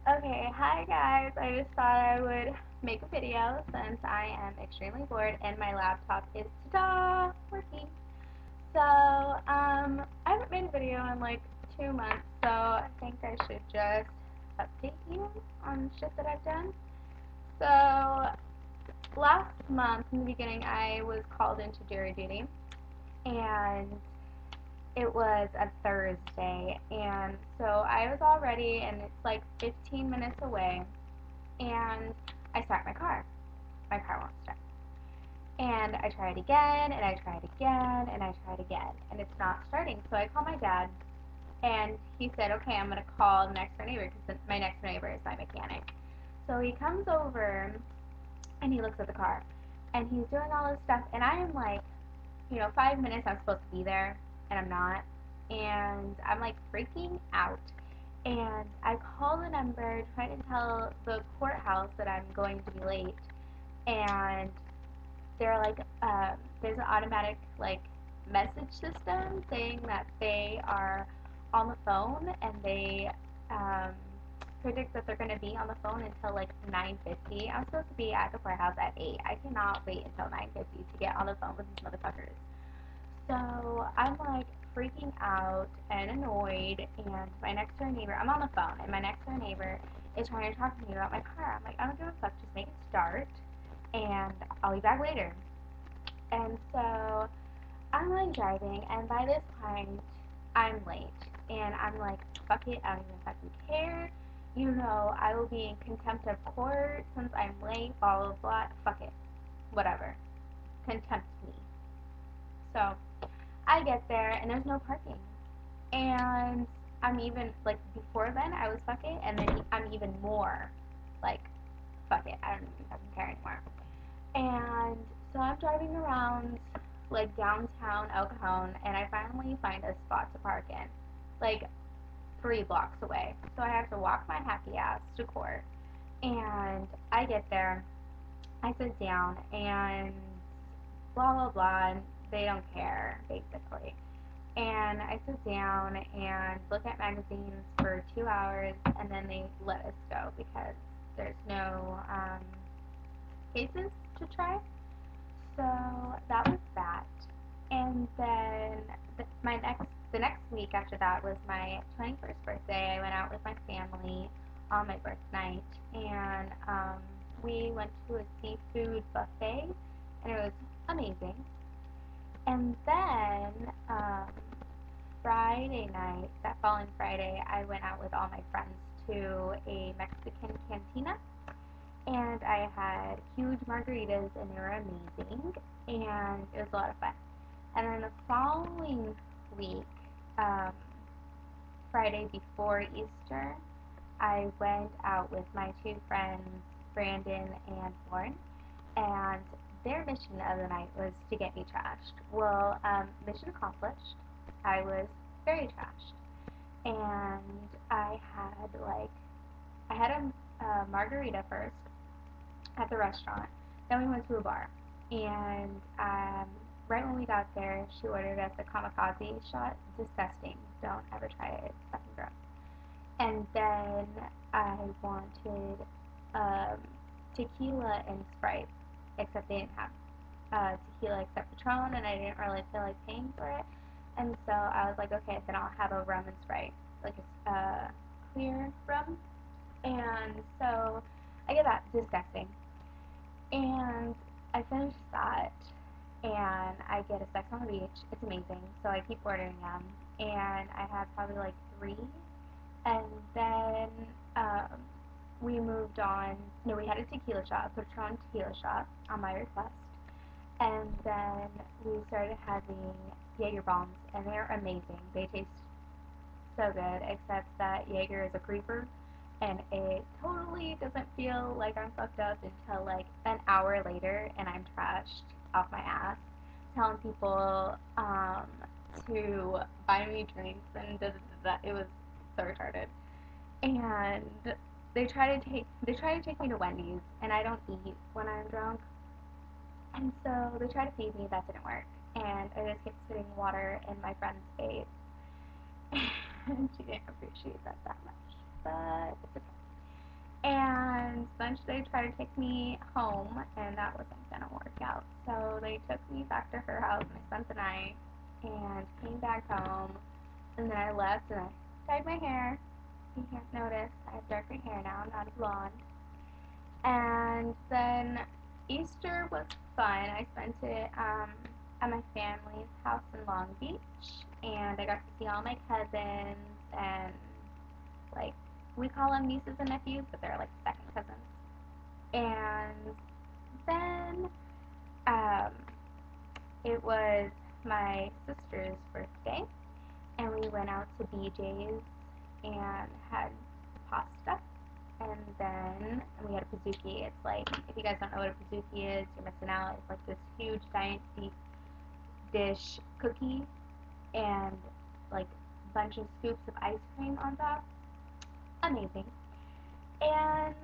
Okay, hi guys. I just thought I would make a video since I am extremely bored and my laptop is ta-da working. I haven't made a video in like 2 months, so I think I should just update you on shit that I've done. So last month in the beginning, I was called into jury duty, and it was a Thursday, and so I was all ready, and it's like 15 minutes away, and I start my car. My car won't start. And I try it again, and I try it again, and I try it again, and it's not starting. So I call my dad, and he said, okay, I'm going to call the next door neighbor, because my next door neighbor is my mechanic. So he comes over, and he looks at the car, and he's doing all this stuff, and I am like, 5 minutes I'm supposed to be there, and I'm not. And I'm like freaking out. And I call the number trying to tell the courthouse that I'm going to be late, and they're like, there's an automatic like message system saying that they are on the phone, and they um, predict that they're going to be on the phone until like 9:50. I'm supposed to be at the courthouse at 8. I cannot wait until 9:50 to get on the phone with these motherfuckers. So I'm like freaking out and annoyed, and my next door neighbor, I'm on the phone, and my next door neighbor is trying to talk to me about my car. I'm like, I don't give a fuck, just make it start, and I'll be back later. And so I'm like driving, and by this point, I'm late, and I'm like, fuck it, I don't even fucking care. I will be in contempt of court since I'm late, blah blah blah. Fuck it, whatever. Contempt me. So I get there, and there's no parking. And I'm even, like, before then, I was fuck it, and then I'm even more, like, fuck it, I don't even fucking care anymore. And so I'm driving around, like, downtown El Cajon, and I finally find a spot to park in, like, 3 blocks away. So I have to walk my happy ass to court. And I get there, I sit down, and blah, blah, blah, and they don't care, basically. And I sit down and look at magazines for 2 hours, and then they let us go because there's no cases to try. So that was that. And then the next week after that was my 21st birthday. I went out with my family on my birthday night, and we went to a seafood buffet, and it was amazing. And then Friday night, that following Friday, I went out with all my friends to a Mexican cantina, and I had huge margaritas, and they were amazing, and it was a lot of fun. And then the following week, um, Friday before Easter, I went out with my two friends, Brandon and Lauren, and their mission of the night was to get me trashed. Well, mission accomplished. I was very trashed, and I had a margarita first at the restaurant. Then we went to a bar, and right when we got there, she ordered us a kamikaze shot. Disgusting. Don't ever try it. It's fucking gross. And then I wanted um, tequila and Sprite, except they didn't have tequila except Patron, and I didn't really feel like paying for it. And so I was like, okay, then I'll have a rum and Sprite, like a clear rum. And so I get that. Disgusting. And I finished that, and I get a Sex on the Beach. It's amazing. So I keep ordering them, and I had probably like 3. And then um, we moved on. No, we had a tequila shot, a Patron tequila shot on my request. And then we started having Jaeger bombs, and they're amazing. They taste so good, except that Jaeger is a creeper, and it totally doesn't feel like I'm fucked up until like an hour later, and I'm trashed off my ass, telling people to buy me drinks and da da da da. It was so retarded. And they try to take me to Wendy's, and I don't eat when I'm drunk, and so they try to feed me. That didn't work, and I just kept spitting water in my friend's face, and she didn't appreciate that much, but it's okay. bunch, they tried to take me home, and that wasn't gonna work out. So they took me back to her house, and I spent the night, and came back home, and then I left, and I dyed my hair. You can't notice, I have darker hair now, I'm not a blonde. And then Easter was fun. I spent it at my family's house in Long Beach, and I got to see all my cousins, and like, we call them nieces and nephews, but they're like second cousins. And then um, it was my sister's birthday, and we went out to BJ's and had pasta, and then we had a pizookie. It's like, if you guys don't know what a pizookie is, you're missing out. It's like this huge giant deep dish cookie and like a bunch of scoops of ice cream on top. Amazing. And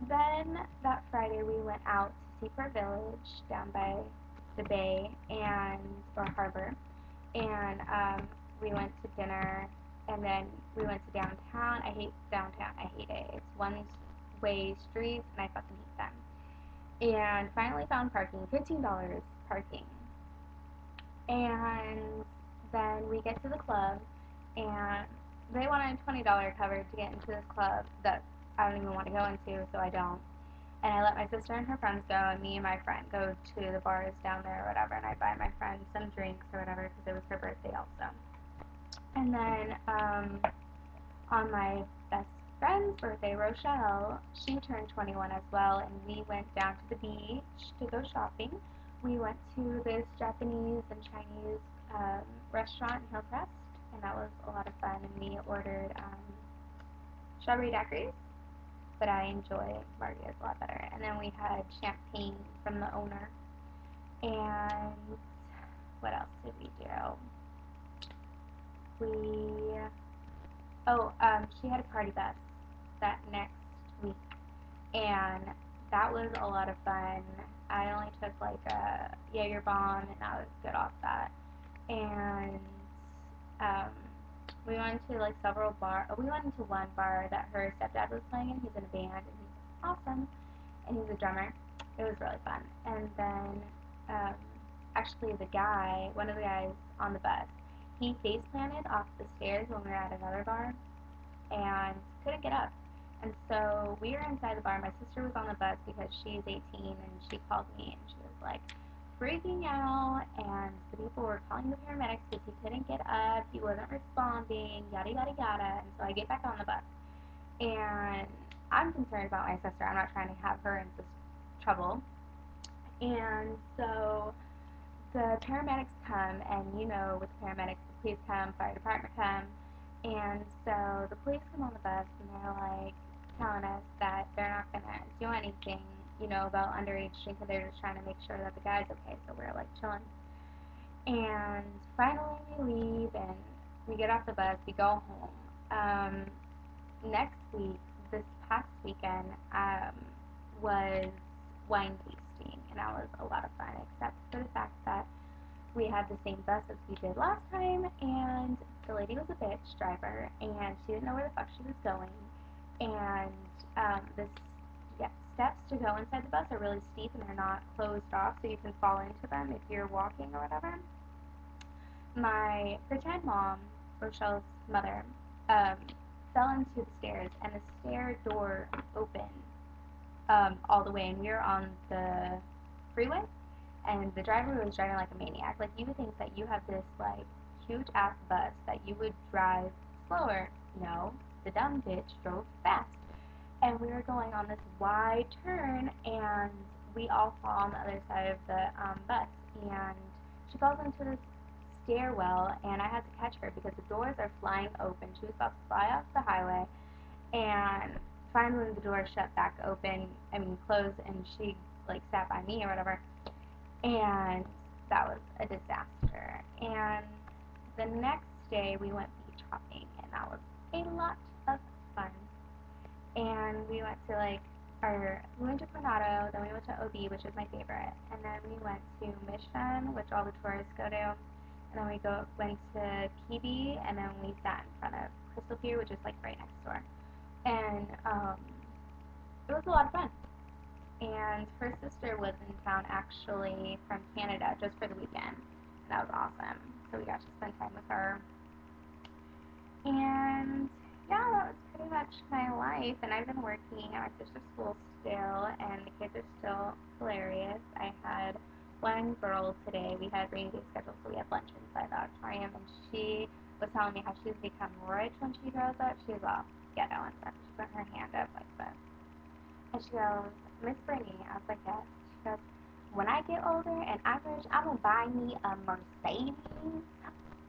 then that Friday we went out to Seaport Village down by the bay and or harbor, and we went to dinner, and then we went to downtown. I hate downtown. I hate it. It's one-way streets, and I fucking hate them. And finally found parking. $15 parking. And then we get to the club, and they wanted a $20 cover to get into this club that I don't even want to go into, so I don't. And I let my sister and her friends go, and me and my friend go to the bars down there or whatever, and I buy my friend some drinks or whatever because it was her birthday also. And then on my best friend's birthday, Rochelle, she turned 21 as well, and we went down to the beach to go shopping. We went to this Japanese and Chinese restaurant in Hillcrest, and that was a lot of fun, and we ordered strawberry daiquiris, but I enjoy margaritas a lot better. And then we had champagne from the owner. And what else did we do? She had a party bus that next week, and that was a lot of fun. I only took like a Jaeger bomb, and I was good off that. And we went to like several bars. We went into one bar that her stepdad was playing in. He's in a band, and he's awesome, and he's a drummer. It was really fun. And then actually one of the guys on the bus, he face planted off the stairs when we were at another bar and couldn't get up. And so we were inside the bar. My sister was on the bus because she's 18, and she called me, and she was like freaking out, and the people were calling the paramedics because he couldn't get up, he wasn't responding, yada yada yada. And so I get back on the bus, and I'm concerned about my sister. I'm not trying to have her into trouble. And so the paramedics come, and with paramedics, the police come, fire department come, and so the police come on the bus, and they're like telling us that they're not gonna do anything, about underage drinking. They're just trying to make sure that the guy's okay. So we're like chilling, and finally we leave, and we get off the bus, we go home. Next week, this past weekend, was wine tasting, and that was a lot of fun, except for the fact that we had the same bus as we did last time, and the lady was a bitch driver, and she didn't know where the fuck she was going, and the steps to go inside the bus are really steep, and they're not closed off, so you can fall into them if you're walking or whatever. My pretend mom, Rochelle's mother, fell into the stairs, and the stair door opened all the way, and we were on the freeway, and the driver was driving like a maniac. Like, you would think that you have this like huge ass bus that you would drive slower. No, the dumb bitch drove fast, and we were going on this wide turn, and we all fall on the other side of the bus, and she falls into this stairwell, and I had to catch her because the doors are flying open. She was about to fly off the highway, and finally the door shut back open, closed, and she like sat by me or whatever, and that was a disaster. And the next day we went beach hopping, and that was a lot of fun. And we went to we went to Coronado, then we went to OB, which is my favorite, and then we went to Mission, which all the tourists go to, and then we went to PB, and then we sat in front of Crystal Pier, which is like right next door. And it was a lot of fun. and her sister was in town actually from Canada just for the weekend. And that was awesome. So we got to spend time with her. And yeah, that was pretty much my life. And I've been working at my sister's school still, and the kids are still hilarious. I had one girl today. We had rainy day scheduled, so we had lunch inside the auditorium, and she was telling me how she's become rich when she grows up. She's all ghetto and stuff. She put her hand up like this. And she goes, Miss Brittany. I was like, yes. She goes, when I get older and I'm rich, I'm going to buy me a Mercedes,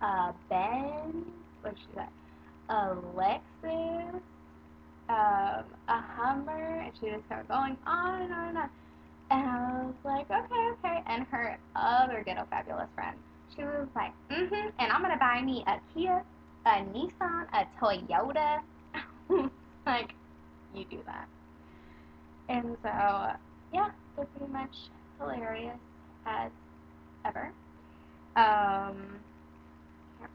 a Benz, what she got, a Lexus, a Hummer, and she just kept going on and on and on. And I was like, okay, okay. And her other ghetto fabulous friend, she was like, and I'm going to buy me a Kia, a Nissan, a Toyota. Like, you do that. And so, yeah, they're pretty much hilarious as ever. Can't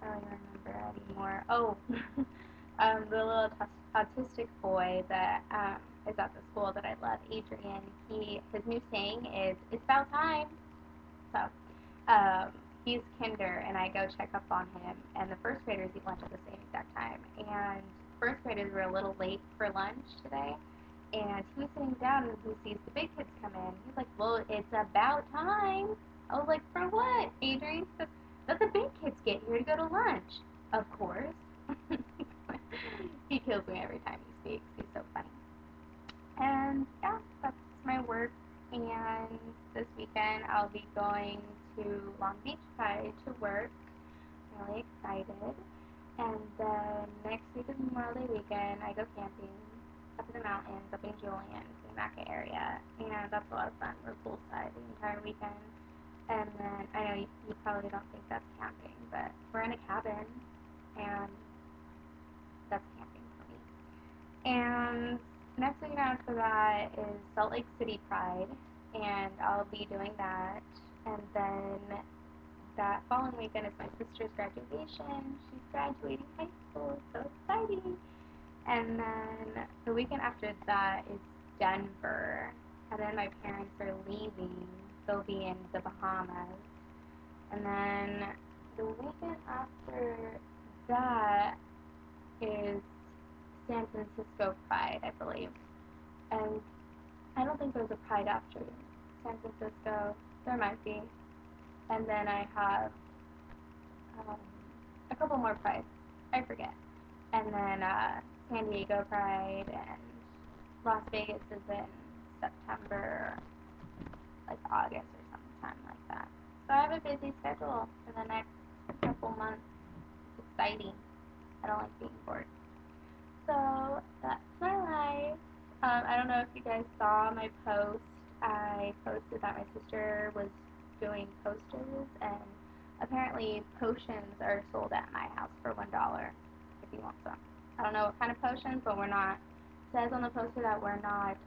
really remember anymore. Oh, the little autistic boy that is at the school that I love, Adrian. His new saying is "It's about time." So, he's kinder, and I go check up on him. And the first graders eat lunch at the same exact time. And first graders were a little late for lunch today. And he was sitting down and he sees the big kids come in. He's like, well, it's about time. I was like, for what, Adrian? He says, let the big kids get here to go to lunch. Of course. He kills me every time he speaks. He's so funny. And yeah, that's my work. And this weekend I'll be going to Long Beach Pride to work. I'm really excited. And then next week is Memorial Day weekend. I go camping up in the mountains, up in Julian, Maca area, and that's a lot of fun. We're poolside the entire weekend. And then, I know you probably don't think that's camping, but we're in a cabin, and that's camping for me. And next weekend after that is Salt Lake City Pride, and I'll be doing that. And then that following weekend is my sister's graduation. She's graduating high school, so exciting. And then the weekend after that is Denver. And then my parents are leaving. They'll be in the Bahamas. And then the weekend after that is San Francisco Pride, I believe. And I don't think there's a Pride after San Francisco. There might be. And then I have a couple more Prides. I forget. And then San Diego Pride, and Las Vegas is in September, like August or sometime like that. So I have a busy schedule for the next couple months. It's exciting. I don't like being bored. So that's my life. I don't know if you guys saw my post. I posted that my sister was doing posters, and apparently potions are sold at my house for $1 if you want some. I don't know what kind of potions, but we're not. It says on the poster that we're not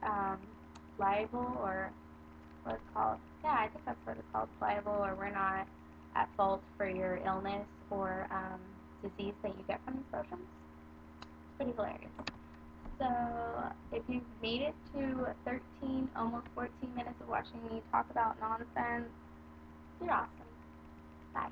liable, or what it's called. Yeah, I think that's what it's called, liable, or we're not at fault for your illness or disease that you get from these potions. It's pretty hilarious. So if you've made it to 13, almost 14 minutes of watching me talk about nonsense, you're awesome. Bye.